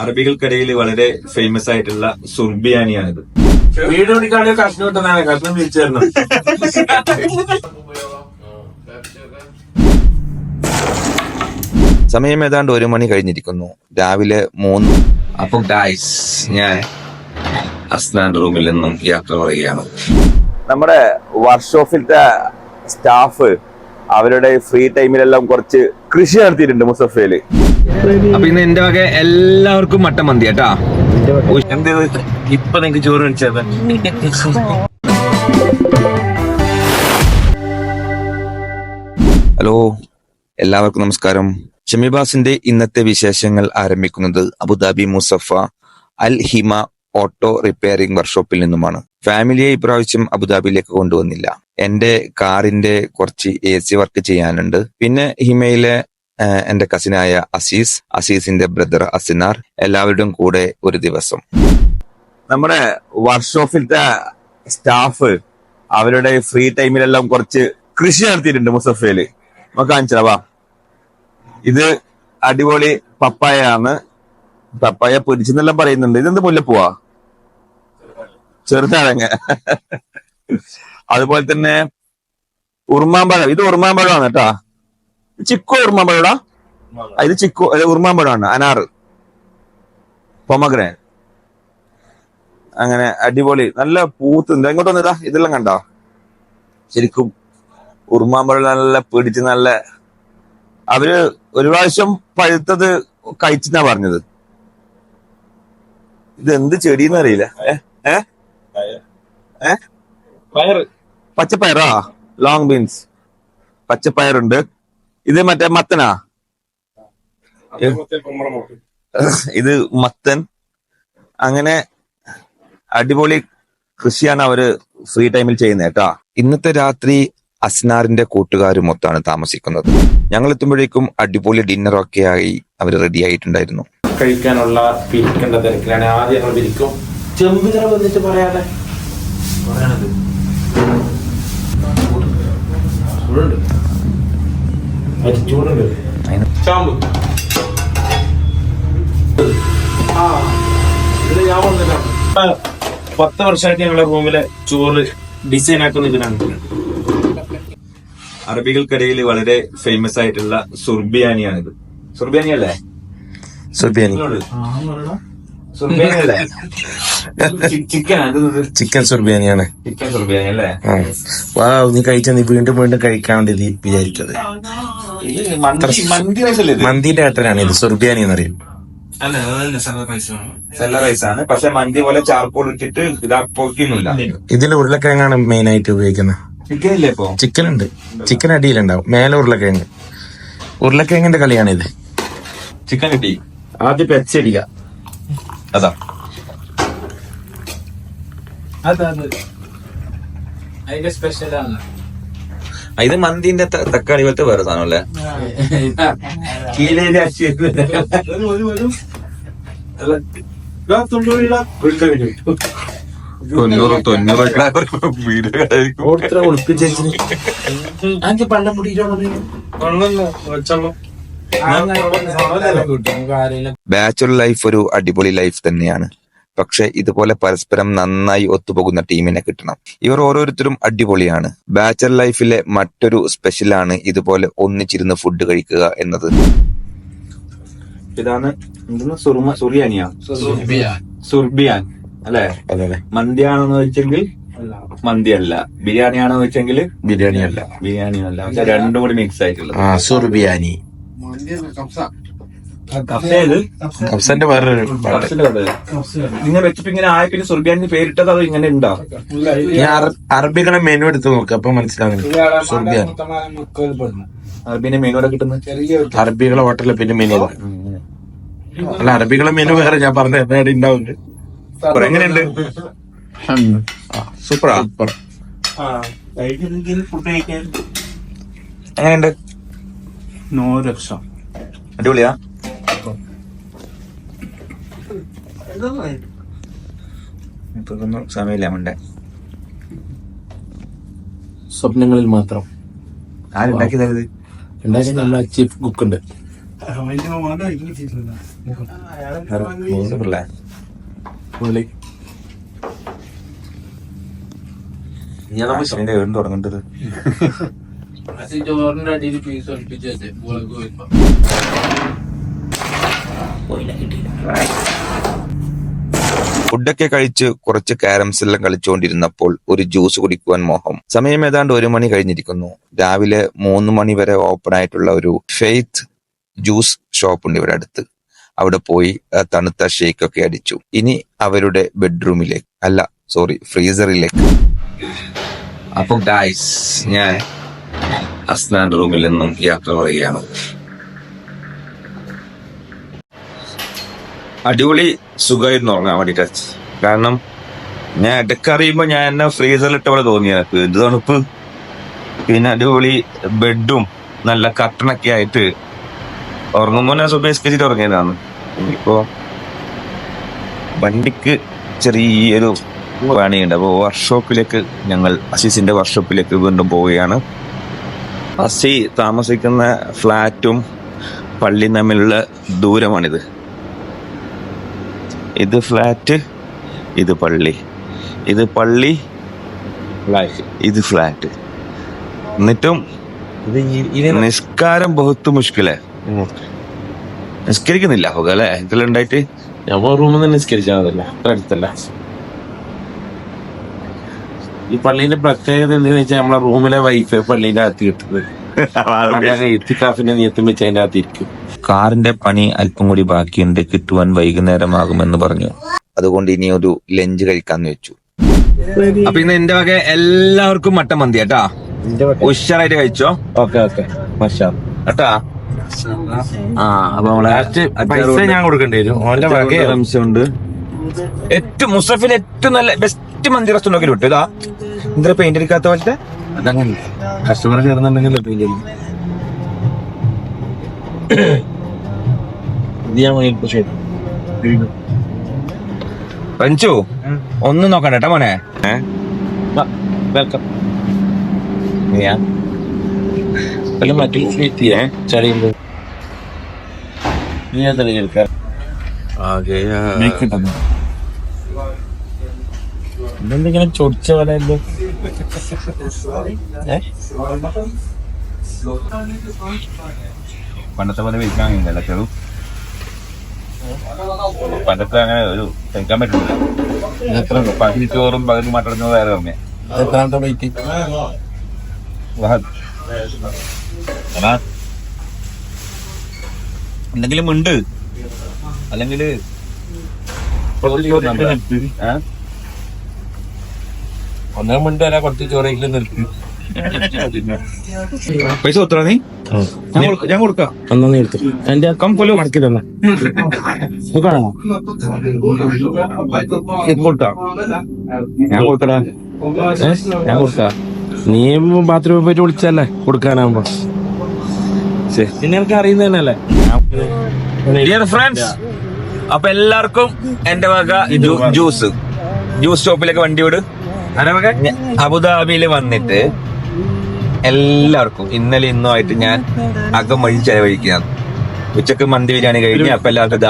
അറബികൾക്കിടയിൽ വളരെ ഫേമസ് ആയിട്ടുള്ള സുർബിയാനിയാണിത്. വീട് പിടിക്കാണ്ട് കഷ്ണം കിട്ടുന്നതാണ്, കഷ്ണം തിരിച്ചു തരണം. സമയം ഏതാണ്ട് 1 മണി കഴിഞ്ഞിരിക്കുന്നു. രാവിലെ 3. അപ്പൊ ഗായ്സ്, ഞാൻ അസ്നാന്റെ റൂമിൽ നിന്നും യാത്ര പറയുകയാണ്. നമ്മുടെ വർക്ക്ഷോപ്പിലത്തെ സ്റ്റാഫ് അവരുടെ ഫ്രീ ടൈമിലെല്ലാം കുറച്ച് കൃഷി നടത്തിയിട്ടുണ്ട് മുസഫയില്. അപ്പൊ ഇന്ന് എന്റെ വക എല്ലാവർക്കും മട്ടൻ മന്തി കേട്ടാ. എന്തേത് ഇപ്പൊ നിങ്ങക്ക് ചോറ് കഴിച്ചത്? ഹലോ, എല്ലാവർക്കും നമസ്കാരം. ഷമീബാസിന്റെ ഇന്നത്തെ വിശേഷങ്ങൾ ആരംഭിക്കുന്നത് അബുദാബി മുസഫ അൽ ഹിമ ഓട്ടോ റിപ്പയറിംഗ് വർക്ക്ഷോപ്പിൽ നിന്നുമാണ്. ഫാമിലിയെ ഇപ്രാവശ്യം അബുദാബിയിലേക്ക് കൊണ്ടുവന്നില്ല. എന്റെ കാറിന്റെ കുറച്ച് AC വർക്ക് ചെയ്യാനുണ്ട്. പിന്നെ ഹിമയിലെ എന്റെ കസിനായ അസീസിന്റെ ബ്രദർ അസിനാർ, എല്ലാവരുടെയും കൂടെ ഒരു ദിവസം. നമ്മുടെ വർക്ക്ഷോപ്പിലത്തെ സ്റ്റാഫ് അവരുടെ ഫ്രീ ടൈമിലെല്ലാം കുറച്ച് കൃഷി നടത്തിയിട്ടുണ്ട് മുസഫയില്. നമുക്ക് കാണിച്ചാവാ. ഇത് അടിപൊളി പപ്പായ ആണ്. പപ്പായ പൊരിച്ചെന്നെല്ലാം പറയുന്നുണ്ട്. ഇതെന്ത് മുല്ലപ്പൂവാ? ചെറുനാരങ്ങ. അതുപോലെ തന്നെ ഉറുമാമ്പഴം. ഇത് ഉറുമാമ്പഴമാണ് കേട്ടാ. ചിക്കു ഉറുമാമ്പഴടാ. ഇത് ചിക്കു ഉറുമാമ്പഴമാണ്. അനാറ്, പൊമഗ്രൻ. അങ്ങനെ അടിപൊളി നല്ല പൂത്തുണ്ട്. എങ്ങോട്ട് വന്നതാ? ഇതെല്ലാം കണ്ടോ? ശരിക്കും ഉറുമാമ്പഴം നല്ല പിടിച്ച് നല്ല. അവര് ഒരു പ്രാവശ്യം പഴുത്തത് കഴിച്ചെന്നാ പറഞ്ഞത്. ഇത് എന്ത് ചെടിയെന്ന് അറിയില്ല. പച്ചപ്പയറാ? Long beans. പച്ചപ്പയറുണ്ട്. ഇത് മറ്റേ മത്തനാ? ഇത് മത്തൻ. അങ്ങനെ അടിപൊളി കൃഷിയാണ് അവര് ഫ്രീ ടൈമിൽ ചെയ്യുന്നത് കേട്ടാ. ഇന്നത്തെ രാത്രി അസ്നാറിന്റെ കൂട്ടുകാരുമൊത്താണ് താമസിക്കുന്നത്. ഞങ്ങൾ എത്തുമ്പോഴേക്കും അടിപൊളി ഡിന്നറൊക്കെ ആയി അവർ റെഡി ആയിട്ടുണ്ടായിരുന്നു. കഴിക്കാനുള്ള പിരിക്കേണ്ട തിരക്കിലാണ്. ആദ്യം ഞങ്ങൾ പിരിക്കും. ചെമ്പുതറ വന്നിട്ട് പറയാതെ പറയണത് ചൂടുണ്ട്. ചാമ്പ് ഇത് ഞാൻ വന്നില്ല. 10 വർഷമായിട്ട് ഞങ്ങളുടെ റൂമിലെ ചോറ് ഡിസൈൻ ആക്കുന്നതിനാണ്. അറബികൾക്കിടയിൽ വളരെ ഫേമസ് ആയിട്ടുള്ള സുർബിയാനിയാണിത്. സുർബിയാനി അല്ലേ? സുർബിയാനി. സുർബിയാനി അല്ലേ? ചിക്കൻ സുർബിയാനിയാണ്. ചിക്കൻ സുർബിയാനി അല്ലേ? നീ കഴിച്ച നീ വീണ്ടും വീണ്ടും കഴിക്കാൻ വേണ്ടി വിചാരിച്ചത്. മന്തിന്റെ ഏട്ടനാണ് ഇത്. സുർബിയാനി എന്നറിയും. സെല്ല റൈസാണ്. പക്ഷെ മന്തി പോലെ ചാർക്കോൾ ഇട്ടിട്ട് ഇതാക്കിയൊന്നുമില്ല. ഇതിൽ ഉരുളക്കിഴങ്ങാണ് മെയിൻ ആയിട്ട് ഉപയോഗിക്കുന്നത്. ചിക്കൻ ഇല്ലേ? ഇപ്പൊ ചിക്കൻ ഉണ്ട്. ചിക്കൻ അടിയിലുണ്ടാവും, മേലെ ഉരുളക്കിഴങ്ങ്. ഉരുളക്കിഴങ്ങിന്റെ കളിയാണിത്. ചിക്കൻ കിട്ടി. ആദ്യം പെച്ചടിക്ക. അതാ അതിന്റെ സ്പെഷ്യലാണ്. ഇത് മന്തിന്റെ തക്കാളി പോലത്തെ വേറെ സാധനം അല്ലേ? ബാച്ചുലർ ലൈഫ് ഒരു അടിപൊളി ലൈഫ് തന്നെയാണ്. പക്ഷെ ഇതുപോലെ പരസ്പരം നന്നായി ഒത്തുപോകുന്ന ടീമിനെ കിട്ടണം. ഇവർ ഓരോരുത്തരും അടിപൊളിയാണ്. ബാച്ചലർ ലൈഫിലെ മറ്റൊരു സ്പെഷ്യലാണ് ഇതുപോലെ ഒന്നിച്ചിരുന്ന് ഫുഡ് കഴിക്കുക എന്നത്. ഇതാണ് സുറിയാനിയാ? സുർബിയാൻ അല്ലേ? മന്തിയാണെന്ന് വെച്ചെങ്കിൽ മന്തിയല്ല, ബിരിയാണിയാണെന്ന് വെച്ചെങ്കിൽ ബിരിയാണിയല്ല, ബിരിയാണിയല്ല. പക്ഷെ രണ്ടും കൂടി മിക്സ് ആയിട്ടുള്ളത് സുർബിയാനി. കഫ്സന്റെ വേറൊരു ഇങ്ങനെ വെച്ചിട്ട് ഇങ്ങനെ ആയ പിന്നെ സുർബിയാനി പേരിട്ടത് അത് ഇങ്ങനെ ഉണ്ടോ? അറബികളെ മെനു എടുത്ത് നോക്കുക, അപ്പൊ മനസ്സിലാകും. സുർബിയാനി അറബിന്റെ മെനുവിടെ കിട്ടുന്നത്. അറബികളെ ഹോട്ടലിലെ പിന്നെ മെനു അല്ല, അറബികളെ മെനു വേറെ. ഞാൻ പറഞ്ഞ എവിടെ ഉണ്ടാവുന്നുണ്ട്. എങ്ങനെയുണ്ട്? സൂപ്പറാ. എങ്ങനെയുണ്ട്? അടിപൊളിയാ. സമയമില്ല മുണ്ടേ. സ്വപ്നങ്ങളിൽ മാത്രം. ആരുണ്ടാക്കിയത്? ഉണ്ടാക്കിയ നല്ല ചീഫ് കുക്ക് ഉണ്ട്. തുടങ്ങേണ്ടത് ചോറിന്റെ അടിയിൽ പീസ് ഒളിപ്പിച്ചേ മുളക് വരുമ്പോ ഫുഡൊക്കെ കഴിച്ച് കുറച്ച് ക്യാരംസ് എല്ലാം കളിച്ചുകൊണ്ടിരുന്നപ്പോൾ ഒരു ജ്യൂസ് കുടിക്കുവാൻ മോഹം. സമയം ഏതാണ്ട് 1 മണി കഴിഞ്ഞിരിക്കുന്നു. രാവിലെ 3 മണി വരെ ഓപ്പൺ ആയിട്ടുള്ള ഒരു ഫെയ്ത്ത് ജ്യൂസ് ഷോപ്പ് ഉണ്ട് ഇവിടെ അടുത്ത്. അവിടെ പോയി തണുത്ത ഷേക്കൊക്കെ അടിച്ചു. ഇനി അവരുടെ ബെഡ്റൂമിലേക്ക്, അല്ല സോറി, ഫ്രീസറിലേക്ക്. അപ്പൊ ഗായ്സ്, ഞാൻ അസ്നാൻ റൂമിൽ നിന്നും യാത്ര പറയുകയാണ്. അടിപൊളി സുഖമായിരുന്നു ഉറങ്ങാൻ വേണ്ടിട്ട്. കാരണം ഞാൻ ഇടയ്ക്ക് അറിയുമ്പോ ഞാൻ എന്നെ ഫ്രീസറിലിട്ട പോലെ തോന്നിയത്. എന്ത് തണുപ്പ്! പിന്നെ അടിപൊളി ബെഡും നല്ല കട്ടണൊക്കെ ആയിട്ട് ഉറങ്ങുമ്പോ ഞാൻ സുബേസ്കരിച്ചിട്ട് ഉറങ്ങിയതാണ്. ഇപ്പോ വണ്ടിക്ക് ചെറിയൊരു പണിയുണ്ട്. അപ്പോൾ വർക്ക്ഷോപ്പിലേക്ക്, ഞങ്ങൾ അസീസിന്റെ വർക്ക്ഷോപ്പിലേക്ക് വീണ്ടും പോവുകയാണ്. അസി താമസിക്കുന്ന ഫ്ലാറ്റും പള്ളിയും തമ്മിലുള്ള ദൂരമാണിത്. ഇത് ഫ്ലാറ്റ്, ഇത് പള്ളി, ഇത് പള്ളി, ഇത് ഫ്ലാറ്റ്. എന്നിട്ടും നിസ്കാരം ബഹുത്ത് മുഷ്കിലേ. നിസ്കരിക്കുന്നില്ല ഹോക അല്ലെ? ഇതിലുണ്ടായിട്ട് ഞമ്മ റൂമിൽ നിന്ന് നിസ്കരിച്ചാൽ മതില്ല, അത്ര അടുത്തല്ല. ഈ പള്ളീന്റെ പ്രത്യേകത എന്താണെന്ന് വെച്ചാൽ നമ്മളെ റൂമിലെ വൈഫൈ പള്ളീന്റെ അകത്ത് കിട്ടുന്നത്. ഇത്തിക്കാഫിന്റെ നിയത്തും വെച്ച് അതിന്റെ അകത്ത് ഇരിക്കും. കാറിന്റെ പണി അല്പം കൂടി ബാക്കിയുണ്ട്, കിട്ടുവാൻ വൈകുന്നേരമാകുമെന്ന് പറഞ്ഞു. അതുകൊണ്ട് ഇനി ഒരു ലഞ്ച് കഴിക്കാന്ന് വെച്ചു. അപ്പൊ ഇന്ന് എന്റെ വക എല്ലാവർക്കും മട്ടൻ മന്തി കേട്ടാ. ഉഷാറായിട്ട് കഴിച്ചോ. ഓക്കെ ഓക്കെ, കേട്ടാ. അപ്പൊ നമ്മളെ പൈസ ഞാൻ കൊടുക്കേണ്ടി വരും. ഓന്റെ വക അംശമുണ്ട്. ഏറ്റവും മുസഫിൽ ഏറ്റവും നല്ല ബെസ്റ്റ് മന്തി റെസ്റ്റോറന്റ് വിട്ടു. ഇതാ എന്താ പെയിന്റ് അടിക്കാത്ത പോലത്തെ അതങ്ങനെ കസ്റ്റമർ കയറുന്നുണ്ടെങ്കിൽ പഞ്ചു ഒന്നും നോക്കണ്ട കേട്ടോ മോനെ. വെൽക്കം. മറ്റു ചളിയുണ്ട്. നീ തെളിഞ്ഞെടുക്കാം. ഇതെന്തെങ്കിലും ചൊടിച്ച പോലെ പണ്ടത്തെ പോലെ വെയിക്കാൻ കഴിയുന്നില്ല ചെറു. പണ്ടത്തെ അങ്ങനെ ഒരു കഴിക്കാൻ പറ്റില്ല. പകുതി ചോറും പകുതി മട്ടടുന്നത് വേറെ ഓർമ്മ. എത്രാമത്തെ വെയിറ്റ്? എന്തെങ്കിലും ഉണ്ട് അല്ലെങ്കിൽ ഒന്നാം മിനിറ്റ് വരെ കുറച്ച് ചോറെങ്കിലും നിർത്തി. പൈസ കൊടുത്തോ നീ? ഞാൻ കൊടുക്കാം. ഒന്നും എടുത്തു. എന്റെ കൊല്ലോ മടക്കി തന്നെ കൊടുത്താ ഞാൻ കൊടുത്തടാ. ഞാൻ കൊടുക്കാം. നീ ബാത്റൂമിൽ പോയിട്ട് വിളിച്ചല്ലേ കൊടുക്കാനാകുമ്പോ. പിന്നെ എനിക്ക് അറിയുന്ന തന്നെയല്ലേ. ഡിയർ ഫ്രണ്ട്സ്, അപ്പൊ എല്ലാവർക്കും എന്റെ വക ജ്യൂസ് ഷോപ്പിലേക്ക് വണ്ടി വിട്. അബുദാബിയിൽ വന്നിട്ട് എല്ലാവർക്കും ഇന്നലെ ഇന്നും ആയിട്ട് ഞാൻ അകം വഴി ചെലവഴിക്കുകയാണ്. ഉച്ചക്ക് മന്തി ബിരിയാണി കഴിഞ്ഞ് അപ്പൊ എല്ലാവർക്കും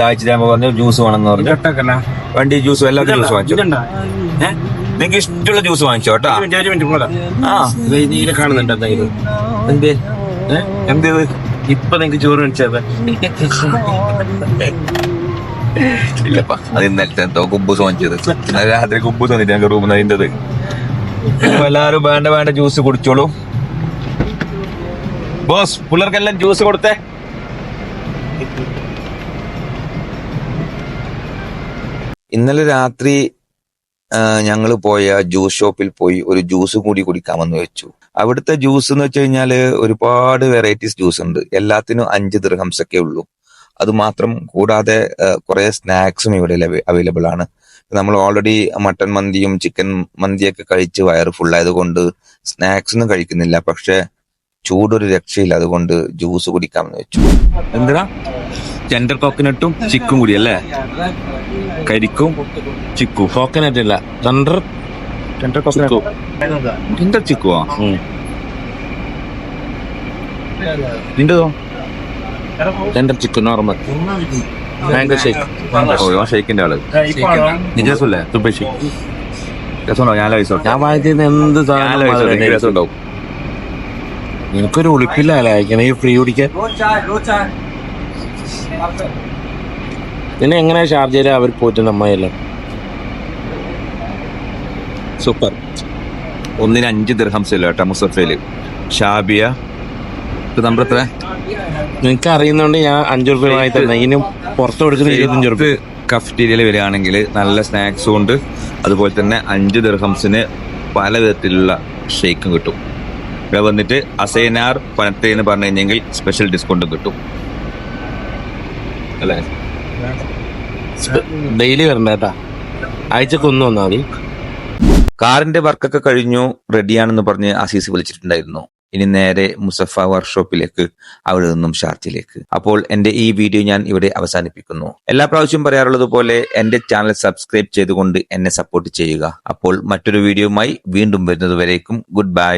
ദാഹിച്ച് ഞാൻ പറഞ്ഞു ജ്യൂസ് വേണമെന്ന് പറഞ്ഞു. വണ്ടി ജ്യൂസ്, എല്ലാവർക്കും ജ്യൂസ് വാങ്ങിച്ചു. നിങ്ങൾക്ക് ഇഷ്ടമുള്ള ജ്യൂസ് വാങ്ങിച്ചോ കേട്ടോ. കാണുന്നുണ്ട് എന്തായാലും. എന്തേത് ഇപ്പൊ നിങ്ങക്ക് ചോറ് വെച്ചത് ഇല്ലപ്പാ, അത് ഇന്നലത്തെ എന്തോ കുബൂസ് വാങ്ങിച്ചത്. രാത്രി കുബൂസ് വന്നിട്ട് ഞങ്ങൾക്ക് റൂമിൽ അതിൻ്റെത്. അപ്പൊ എല്ലാവരും വേണ്ട ജ്യൂസ് കുടിച്ചോളൂ. ബോസ്, പിള്ളേർക്കെല്ലാം ജ്യൂസ് കൊടുത്തേ. ഇന്നലെ രാത്രി ഞങ്ങൾ പോയ ജ്യൂസ് ഷോപ്പിൽ പോയി ഒരു ജ്യൂസ് കൂടി കുടിക്കാമെന്ന് വെച്ചു. അവിടുത്തെ ജ്യൂസ് എന്ന് വെച്ച് കഴിഞ്ഞാല് ഒരുപാട് വെറൈറ്റീസ് ജ്യൂസ് ഉണ്ട്. എല്ലാത്തിനും 5 ദിർഹംസ് ഒക്കെ ഉള്ളൂ. അത് മാത്രം കൂടാതെ കുറെ സ്നാക്സും ഇവിടെ അവൈലബിൾ ആണ്. നമ്മൾ ഓൾറെഡി മട്ടൻ മന്തിയും ചിക്കൻ മന്തിയൊക്കെ കഴിച്ച് വയറ് ഫുള്ളായതുകൊണ്ട് സ്നാക്സ് ഒന്നും കഴിക്കുന്നില്ല. പക്ഷെ ചൂടൊരു രക്ഷയില്ല, അതുകൊണ്ട് ജ്യൂസ് കുടിക്കാമെന്ന് വെച്ചു. എന്താ ടെൻഡർ കോക്കനട്ടും ചിക്കും കൂടി അല്ലേ? കരിക്കും ചിക്കു. കോക്കനട്ട് ഇല്ല, ടെൻഡർ ചിക്കുവാ നിന്റെതോ? Tender chicken normal mango shake ഷെയ്ക്കിന്റെ ആള് നിജല്ലേ സൂപ്പർ ഷേക്ക്. രസമുണ്ടോ? ഞാൻ പൈസ ഞാൻ വാങ്ങിച്ചത് എന്ത് സാധനം രസമുണ്ടാവും. എനിക്കൊരു ഉളിപ്പില്ല അയക്കണേ ഫ്രീ കുടിക്കാൻ. പിന്നെ എങ്ങനെയാ ഷാർജയില് അവർ പോയിട്ട് നമ്മയെല്ലാം സൂപ്പർ. 1-ന് 5 ദിർഹംസ് ഇല്ല കേട്ടോ മുസഫയില്. ഷാബിയ നമ്പർ എത്ര? നിങ്ങൾക്ക് അറിയുന്നോണ്ട് ഞാൻ 5 റുപ്യ വാങ്ങി തന്നെ. ഇതിനും പുറത്ത് കൊടുക്കുന്നത് 25 റുപ്യ. കഫ്റ്റീരിയയിൽ വരികയാണെങ്കിൽ നല്ല സ്നാക്സും ഉണ്ട്, അതുപോലെ തന്നെ 5 ദിർഹംസിന് പല വിധത്തിലുള്ള ഷേക്കും കിട്ടും. ഇവിടെ വന്നിട്ട് അസൈനാർ പനത്തെ എന്ന് പറഞ്ഞു കഴിഞ്ഞെങ്കിൽ സ്പെഷ്യൽ ഡിസ്കൗണ്ടും കിട്ടും അല്ലേ? ഡെയിലി വരണ്ട കേട്ടാ, ആഴ്ചക്ക് ഒന്ന് വന്നാൽ മതി. കാറിന്റെ വർക്കൊക്കെ കഴിഞ്ഞു, റെഡിയാണെന്ന് പറഞ്ഞ് അസീസ് വിളിച്ചിട്ടുണ്ടായിരുന്നു. ഇനി നേരെ മുസഫ വർക്ക്ഷോപ്പിലേക്ക്, അവിടെ നിന്നും ഷാർജയിലേക്ക്. അപ്പോൾ എന്റെ ഈ വീഡിയോ ഞാൻ ഇവിടെ അവസാനിപ്പിക്കുന്നു. എല്ലാ പ്രാവശ്യവും പറയാറുള്ളത് പോലെ എന്റെ ചാനൽ സബ്സ്ക്രൈബ് ചെയ്തുകൊണ്ട് എന്നെ സപ്പോർട്ട് ചെയ്യുക. അപ്പോൾ മറ്റൊരു വീഡിയോയുമായി വീണ്ടും വരുന്നതുവരേക്കും ഗുഡ് ബൈ.